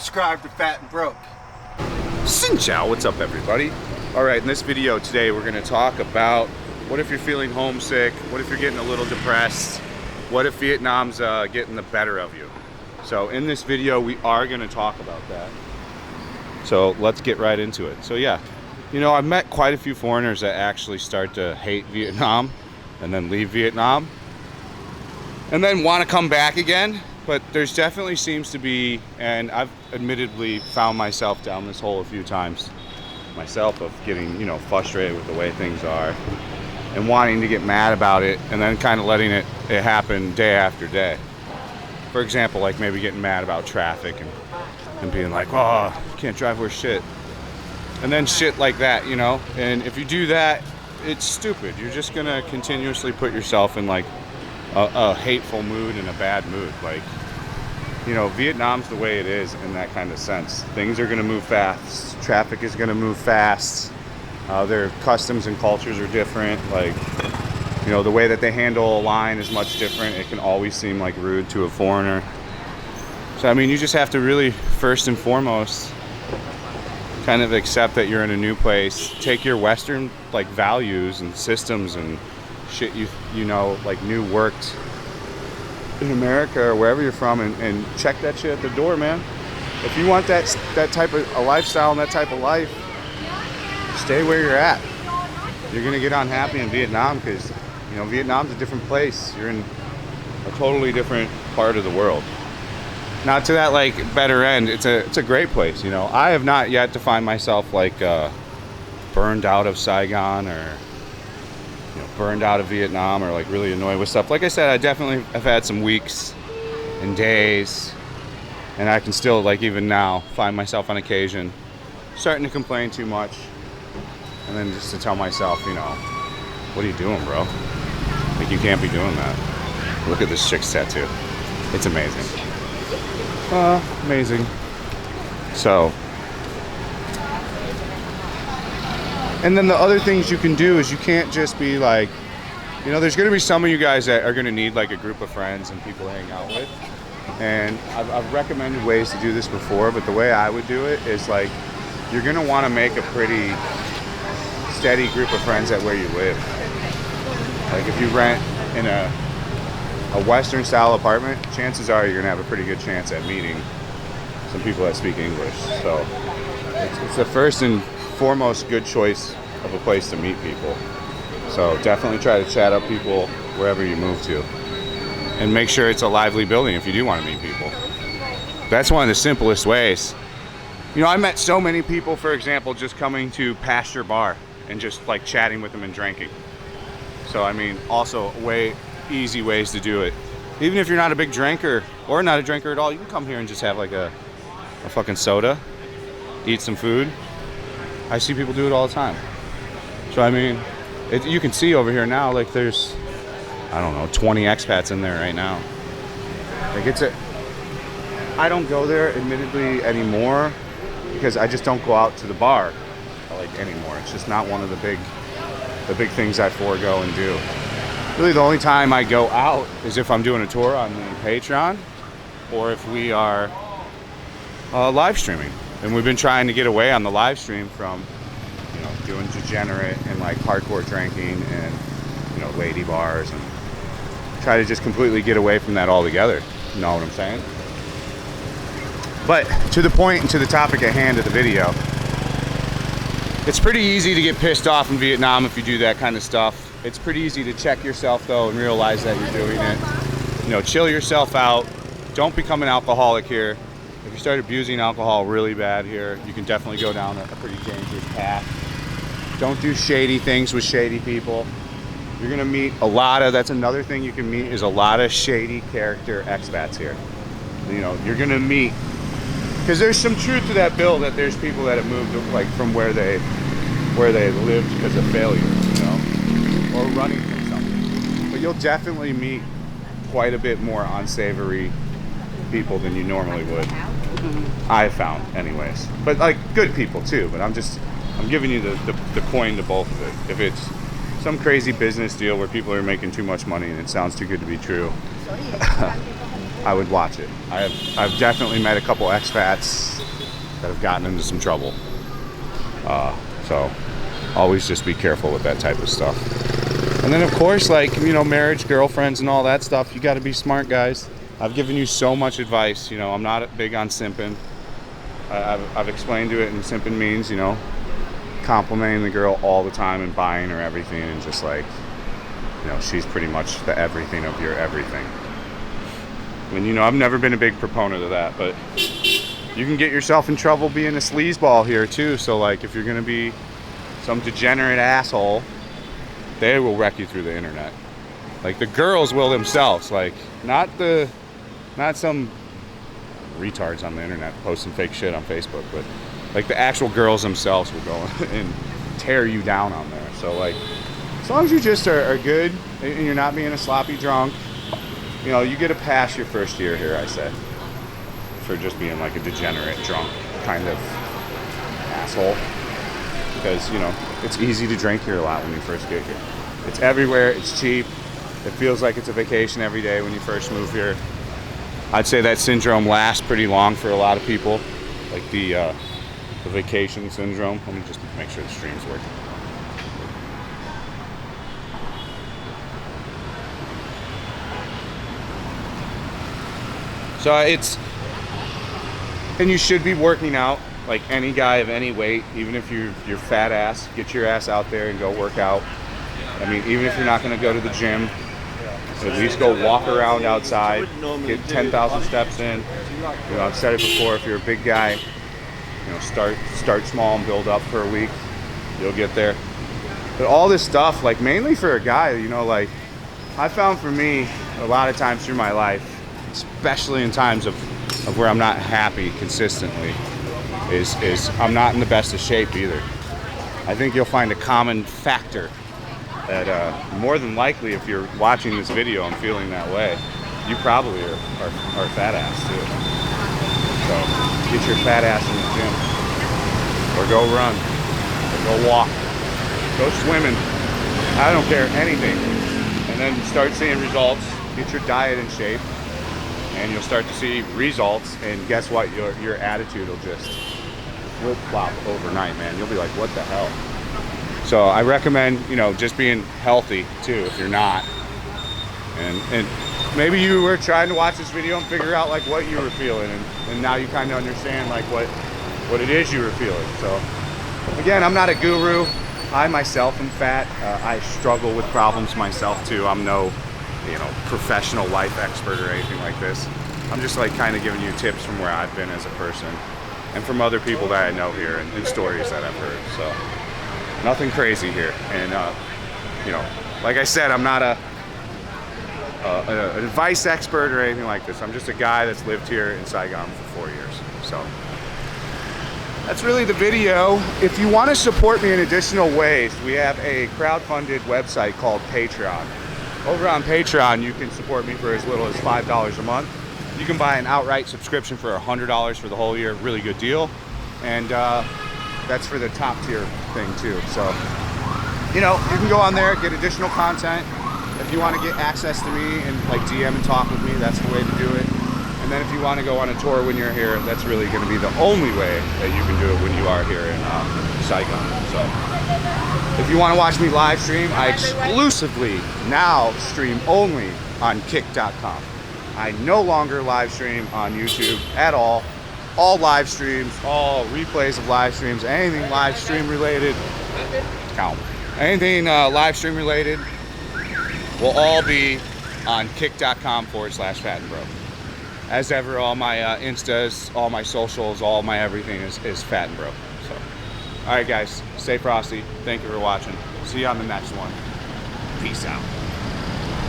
subscribe to Fat and Broke. Xin chao, what's up everybody? Alright, in this video today we're going to talk about what if you're feeling homesick, what if you're getting a little depressed, what if Vietnam's getting the better of you. So in this video we are going to talk about that. So let's get right into it. So yeah, you know, I've met quite a few foreigners that actually start to hate Vietnam and then leave Vietnam and then want to come back again. But there's definitely seems to be, and I've admittedly found myself down this hole a few times myself, of getting, you know, frustrated with the way things are and wanting to get mad about it and then kind of letting it happen day after day. For example, like maybe getting mad about traffic and being like, oh, can't drive worth shit. And then shit like that, you know? And if you do that, it's stupid. You're just gonna continuously put yourself in like a hateful mood and a bad mood. Like, you know, Vietnam's the way it is in that kind of sense. Things are gonna move fast. Traffic is gonna move fast. Their customs and cultures are different. Like, you know, the way that they handle a line is much different. It can always seem like rude to a foreigner. So, I mean, you just have to really, first and foremost, kind of accept that you're in a new place. Take your Western, like, values and systems and shit you know, like, new worked in America or wherever you're from, and check that shit at the door, man. If you want that type of a lifestyle and that type of life, stay where you're at. You're gonna get unhappy in Vietnam because, you know, Vietnam's a different place. You're in a totally different part of the world. Not to that like better end. It's a great place. You know, I have not yet defined myself like burned out of Saigon or, you know, burned out of Vietnam or like really annoyed with stuff. Like I said, I definitely have had some weeks and days, and I can still, like, even now find myself on occasion starting to complain too much, and then just to tell myself, you know, what are you doing, bro? Like, you can't be doing that. Look at this chick's tattoo. It's amazing. Amazing. So, and then the other things you can do is you can't just be like, you know, there's going to be some of you guys that are going to need like a group of friends and people to hang out with. And I've recommended ways to do this before, but the way I would do it is like, you're going to want to make a pretty steady group of friends at where you live. Like if you rent in a Western style apartment, chances are you're going to have a pretty good chance at meeting some people that speak English. So it's the first and foremost good choice of a place to meet people. So definitely try to chat up people wherever you move to, and make sure it's a lively building if you do want to meet people. That's one of the simplest ways. You know, I met so many people, for example, just coming to Pasture Bar and just like chatting with them and drinking. So I mean, also easy ways to do it. Even if you're not a big drinker or not a drinker at all, you can come here and just have like a fucking soda, eat some food. I see people do it all the time. So I mean, you can see over here now, like there's, I don't know, 20 expats in there right now. Like I don't go there admittedly anymore because I just don't go out to the bar like anymore. It's just not one of the big things I forego and do. Really the only time I go out is if I'm doing a tour on the Patreon or if we are live streaming. And we've been trying to get away on the live stream from, you know, doing degenerate and like hardcore drinking and, you know, lady bars, and try to just completely get away from that altogether. You know what I'm saying? But to the point and to the topic at hand of the video, it's pretty easy to get pissed off in Vietnam if you do that kind of stuff. It's pretty easy to check yourself though and realize that you're doing it. You know, chill yourself out. Don't become an alcoholic here. If you start abusing alcohol really bad here, you can definitely go down a pretty dangerous path. Don't do shady things with shady people. You're gonna meet that's another thing you can meet, is a lot of shady character expats here. You know, you're gonna meet, because there's some truth to that bill, that there's people that have moved like from where they lived because of failure, you know, or running from something. But you'll definitely meet quite a bit more unsavory people than you normally would. I've found anyways, but like good people too. But I'm giving you the coin to both of it. If it's some crazy business deal where people are making too much money and it sounds too good to be true, I would watch it. I've definitely met a couple expats that have gotten into some trouble. So always just be careful with that type of stuff. And then of course, like, you know, marriage, girlfriends and all that stuff, you got to be smart, guys. I've given you so much advice. You know, I'm not big on simping. I've explained to it, and simping means, you know, complimenting the girl all the time and buying her everything, and just like, you know, she's pretty much the everything of your everything. And you know, I've never been a big proponent of that, but you can get yourself in trouble being a sleazeball here too. So like, if you're gonna be some degenerate asshole, they will wreck you through the internet. Like the girls will themselves, like not some retards on the internet posting fake shit on Facebook, but like the actual girls themselves will go and tear you down on there. So like, as long as you just are good and you're not being a sloppy drunk, you know, you get to pass your first year here, I say, for just being like a degenerate drunk kind of asshole. Because, you know, it's easy to drink here a lot when you first get here. It's everywhere, it's cheap, it feels like it's a vacation every day when you first move here. I'd say that syndrome lasts pretty long for a lot of people, like the vacation syndrome. Let me just make sure the stream's working. So and you should be working out like any guy of any weight, even if you're fat ass, get your ass out there and go work out. I mean, even if you're not gonna go to the gym, at least go walk around outside, get 10,000 steps in. You know, I've said it before, if you're a big guy, you know, start small and build up for a week, you'll get there. But all this stuff, like mainly for a guy, you know, like I found for me a lot of times through my life, especially in times of where I'm not happy consistently, is I'm not in the best of shape either. I think you'll find a common factor that more than likely, if you're watching this video and feeling that way, you probably are fat ass too. So get your fat ass in the gym, or go run, or go walk, go swimming. I don't care, anything. And then start seeing results. Get your diet in shape, and you'll start to see results. And guess what? Your attitude will just flip-flop overnight, man. You'll be like, what the hell? So I recommend, you know, just being healthy too if you're not. And maybe you were trying to watch this video and figure out like what you were feeling, and now you kind of understand like what it is you were feeling. So again, I'm not a guru. I myself am fat. I struggle with problems myself too. I'm no, you know, professional life expert or anything like this. I'm just like kind of giving you tips from where I've been as a person, and from other people that I know here, and stories that I've heard. So nothing crazy here. And you know, like I said, I'm not an advice expert or anything like this. I'm just a guy that's lived here in Saigon for 4 years. So that's really the video. If you want to support me in additional ways, we have a crowdfunded website called Patreon. Over on Patreon, you can support me for as little as $5 a month. You can buy an outright subscription for $100 for the whole year. Really good deal. And that's for the top tier thing too. So, you know, you can go on there, get additional content. If you want to get access to me and like DM and talk with me, that's the way to do it. And then if you want to go on a tour when you're here, that's really going to be the only way that you can do it when you are here in Saigon. So if you want to watch me live stream, I exclusively now stream only on Kick.com. I no longer live stream on YouTube at all. All live streams, all replays of live streams, anything live stream related, anything live stream related will all be on Kick.com/FatandBro. As ever, all my Instas, all my socials, all my everything is Fat and Bro. So, all right, guys, stay frosty. Thank you for watching. See you on the next one. Peace out.